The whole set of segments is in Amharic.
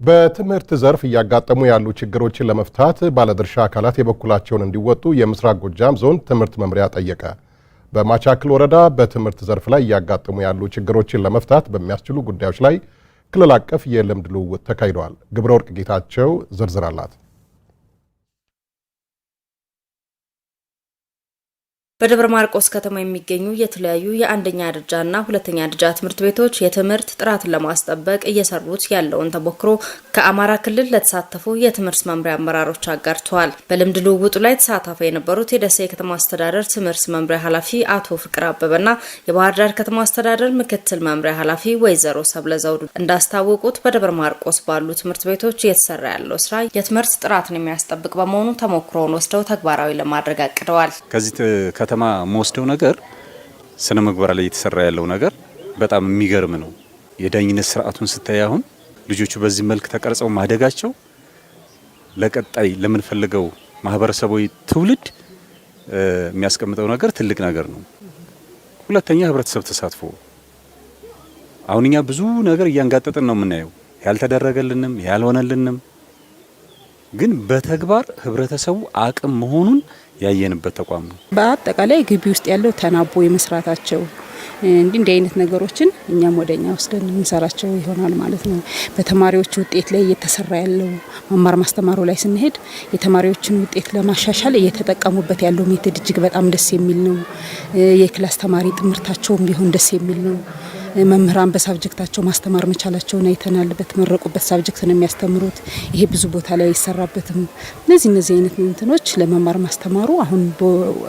በትምህርት ዘርፍ እያጋጠሙ ያሉ ችግሮችን ለመፍታት ባለድርሻ አካላት የበኩላቸውን እንዲወጡ የምስራቅ ጎጃም ዞን ትምህርት መምሪያ ጠየቀ። በማቻክል ወረዳ በትምህርት ዘርፍ ላይ እያጋጠሙ ያሉ ችግሮችን ለመፍታት በሚያስችሉ ጉዳዮች ላይ ክልል አቀፍ የልምድ ልውውጥ ተካሂዷል። ግብረ ወርቅ ጌታቸው ዝርዝር አላት። በደብረ ማርቆስ ከተማ የሚገኙ የተለያዩ የአንደኛ ደረጃና ሁለተኛ ደረጃ ትምህርት ቤቶች የትምህርት ጥራትን ለማስጠበቅ እየሰሩት ያለውን ተሞክሮ ከአማራ ክልል ለተሳተፉ የትምህርት መምሪያ አመራሮች አጋርተዋል። በልምድ ልውውጡ ላይ ተሳታፊ የነበሩት የደሴ ከተማ አስተዳደር ትምህርት መምሪያ ኃላፊ አቶ ፍቅር አበበና የባህር ዳር ከተማ አስተዳደር ምክትል መምሪያ ኃላፊ ወይዘሮ ሰብለ ዘውዱ እንዳስታወቁት በደብረ ማርቆስ ባሉ ትምህርት ቤቶች እየተሰራ ያለው ስራ የትምህርት ጥራትን የሚያስጠብቅ በመሆኑ ተሞክሮውን ወስደው ተግባራዊ ለማድረግ አቅደዋል። ከተማ መወስደው ነገር ስነ ምግባር ላይ የተሰራ ያለው ነገር በጣም የሚገርም ነው። የዳኝነት ስርዓቱን ስታይ አሁን ልጆቹ በዚህ መልክ ተቀርጸው ማደጋቸው ለቀጣይ ለምንፈልገው ማህበረሰባዊ ትውልድ የሚያስቀምጠው ነገር ትልቅ ነገር ነው። ሁለተኛ ህብረተሰብ ተሳትፎ አሁን እኛ ብዙ ነገር እያንጋጠጥን ነው የምናየው፣ ያልተደረገልንም ያልሆነልንም፣ ግን በተግባር ህብረተሰቡ አቅም መሆኑን ያየንበት ተቋም ነው። በአጠቃላይ ግቢ ውስጥ ያለው ተናቦ የመስራታቸው እንዲህ አይነት ነገሮችን እኛም ወደኛ ወስደን እንሰራቸው ይሆናል ማለት ነው። በተማሪዎች ውጤት ላይ እየተሰራ ያለው መማር ማስተማሩ ላይ ስንሄድ የተማሪዎችን ውጤት ለማሻሻል እየተጠቀሙበት ያለው ሜቶድ እጅግ በጣም ደስ የሚል ነው። የክላስ ተማሪ ጥምርታቸውም ቢሆን ደስ የሚል ነው። መምህራን በሳብጀክታቸው ማስተማር መቻላቸውን አይተናል። በተመረቁበት ሳብጀክት ነው የሚያስተምሩት። ይሄ ብዙ ቦታ ላይ ይሰራበትም። እነዚህ አይነት እንትኖች ለመማር ማስተማሩ አሁን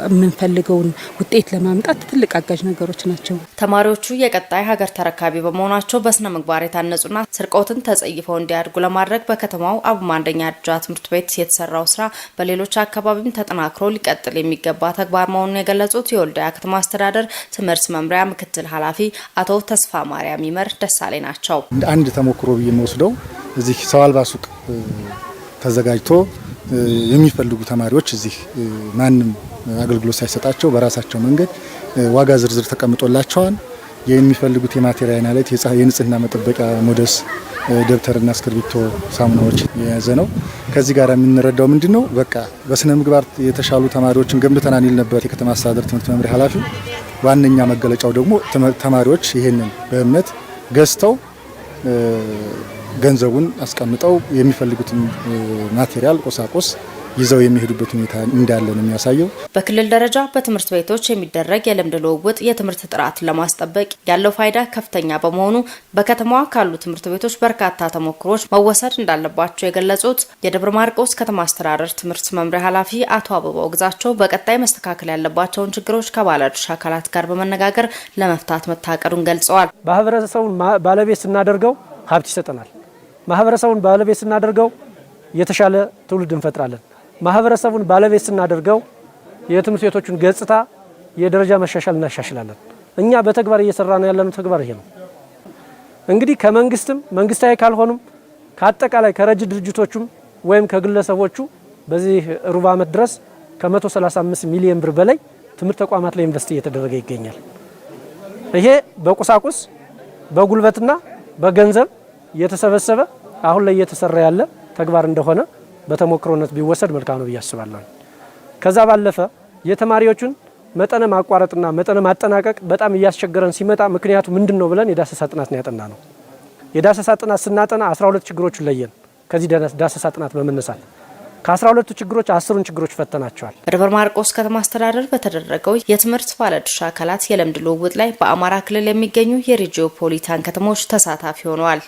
የምንፈልገውን ውጤት ለማምጣት ትልቅ አጋዥ ነገሮች ናቸው። ተማሪዎቹ የቀጣይ ሀገር ተረካቢ በመሆናቸው በስነ ምግባር የታነጹና ስርቆትን ተጸይፈው እንዲያድጉ ለማድረግ በከተማው አቡማ አንደኛ ደረጃ ትምህርት ቤት የተሰራው ስራ በሌሎች አካባቢም ተጠናክሮ ሊቀጥል የሚገባ ተግባር መሆኑን የገለጹት የወልዲያ ከተማ አስተዳደር ትምህርት መምሪያ ምክትል ኃላፊ አቶ ተስፋ ማርያም ይመር ደሳሌ ናቸው። አንድ ተሞክሮ የሚወስደው እዚህ ሰው አልባ ሱቅ ተዘጋጅቶ የሚፈልጉ ተማሪዎች እዚህ ማንም አገልግሎት ሳይሰጣቸው በራሳቸው መንገድ ዋጋ ዝርዝር ተቀምጦላቸዋል። የሚፈልጉት የማቴሪያል አይነት የንጽህና መጠበቂያ ሞደስ፣ ደብተርና እስክርቢቶ፣ ሳሙናዎች የያዘ ነው። ከዚህ ጋር የምንረዳው ምንድነው? በቃ በስነ ምግባር የተሻሉ ተማሪዎችን ገንብተናል ይል ነበር የከተማ አስተዳደር ትምህርት መምሪያ ኃላፊው። ዋነኛ መገለጫው ደግሞ ተማሪዎች ይሄንን በእምነት ገዝተው ገንዘቡን አስቀምጠው የሚፈልጉትን ማቴሪያል ቁሳቁስ ይዘው የሚሄዱበት ሁኔታ እንዳለ ነው የሚያሳየው። በክልል ደረጃ በትምህርት ቤቶች የሚደረግ የልምድ ልውውጥ የትምህርት ጥራትን ለማስጠበቅ ያለው ፋይዳ ከፍተኛ በመሆኑ በከተማዋ ካሉ ትምህርት ቤቶች በርካታ ተሞክሮች መወሰድ እንዳለባቸው የገለጹት የደብረ ማርቆስ ከተማ አስተዳደር ትምህርት መምሪያ ኃላፊ አቶ አበባው ግዛቸው በቀጣይ መስተካከል ያለባቸውን ችግሮች ከባለድርሻ አካላት ጋር በመነጋገር ለመፍታት መታቀዱን ገልጸዋል። ማህበረሰቡን ባለቤት ስናደርገው ሀብት ይሰጠናል። ማህበረሰቡን ባለቤት ስናደርገው የተሻለ ትውልድ እንፈጥራለን። ማህበረሰቡን ባለቤት ስናደርገው የትምህርት ቤቶቹን ገጽታ የደረጃ መሻሻል እናሻሽላለን። እኛ በተግባር እየሰራን ያለነው ተግባር ይሄ ነው። እንግዲህ ከመንግስትም መንግስታዊ ካልሆኑም ከአጠቃላይ ከረጅ ድርጅቶቹም ወይም ከግለሰቦቹ በዚህ ሩብ ዓመት ድረስ ከ135 ሚሊዮን ብር በላይ ትምህርት ተቋማት ላይ ኢንቨስት እየተደረገ ይገኛል። ይሄ በቁሳቁስ በጉልበትና በገንዘብ የተሰበሰበ አሁን ላይ እየተሰራ ያለ ተግባር እንደሆነ በተሞክሮነት ቢወሰድ መልካም ነው ብዬ አስባለሁ። ከዛ ባለፈ የተማሪዎቹን መጠነ ማቋረጥና መጠነ ማጠናቀቅ በጣም እያስቸገረን ሲመጣ ምክንያቱ ምንድነው ብለን የዳሰሳ ጥናት ነው ያጠና ነው። የዳሰሳ ጥናት ስናጠና 12 ችግሮችን ለየን። ከዚህ ዳሰሳ ጥናት በመነሳት ከ12ቱ ችግሮች 10ን ችግሮች ፈተናቸዋል። በደብረ ማርቆስ ከተማ አስተዳደር በተደረገው የትምህርት ባለድርሻ አካላት የልምድ ልውውጥ ላይ በአማራ ክልል የሚገኙ የሪጂኦፖሊታን ከተሞች ተሳታፊ ሆነዋል።